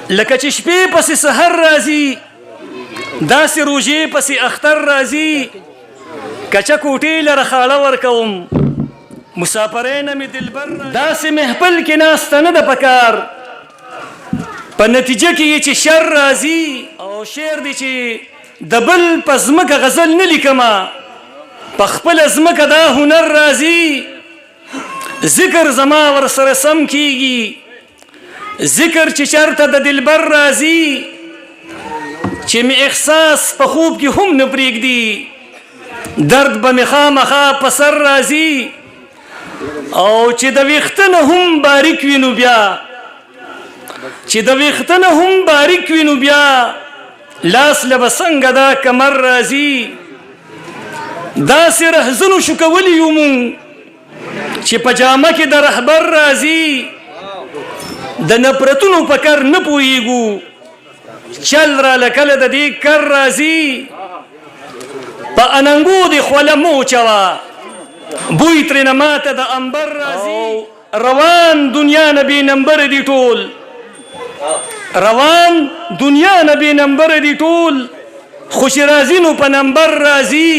لکه چې شپې پسې سحر راځي داسې روژې پسې اختر راځي کچه کوټې لره خاړه ورکوم مسافرینه مې دلبر داسې محفل کې ناسته نه ده پکار په نتیجه کې یې چې شر راځي او شعر دی چې د بل په ځمکه غزل نه لیکمه په خپله ځمکه دا هنر راځي ذکر زما ورسره سم کیږي ذکر چې چرته د دلبر راځي چې مې احساس په خوب کې هم نه پرېږدي درد به مې خامخا په سر راځي او چې د ویښته نه هم باریک وي نو بیا چې د ویښته نه هم باریک وي نو بیا لاس له به څنګه دا کمر راځي داسې رهزنو شو کولی یو مونږ چې په جامه کې د رهبر راځي د نفرتونو په کر نه پوهیږو چل را لکله د دې کر راځي په اننګو د خوله مو چوه بوی ترېنه ماته د انبر راځي روان دنیا نه بې نمبره دي ټول روان دنیا نه بې نمبره دي ټول خو چې راځي نو په نمبر راځي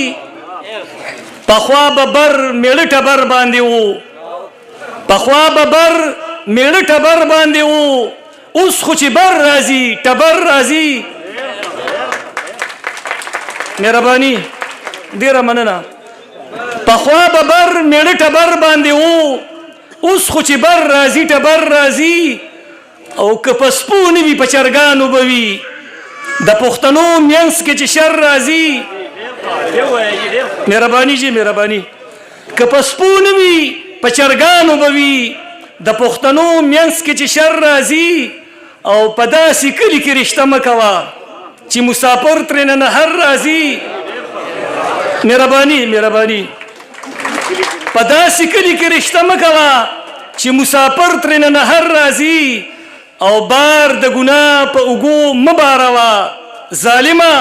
پخوا به بر میړه ټبر باندې و پخوا به بر میړه ټبر باندې و اوس خو چې بر راځي ټبر راځي مهرباني ډېره مننه پخوا به بر میړه ټبر باندې و اوس خو چې بر راځي ټبر راځي او که په سپو نه وي په چرګانو به وي د پښتنو منځ کې چې شر راځي مهرباني جی مهرباني که په سپو نه وي په چرګانو به وي د پښتنو منځ کې چې شر راځي او په داسې کلي کې رشته مه کوه چې مسافر ترېنه نهر راځي مهرباني مهرباني په داسې کلي کې رشته مه کوه چې مسافر ترېنه نهر راځي او بار د ګناه په اوږو مه باروه ظالمه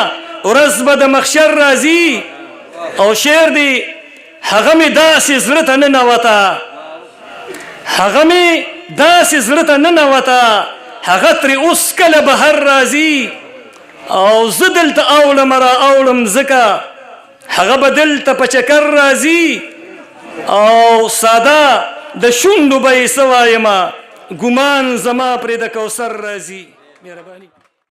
ورځ به د محشر راځي او شعر دی هغه مې داسې زړه ته ننوته هغه مې داسې زړه ته ننوته هغه ترې اوس کله بهر راځي او زه دلته اوړم را اوړم ځکه هغه به دلته په چکر راځي او ساده د شونډو به یې څه وایمه ګمان زما پرې د کوثر راځي مهرباني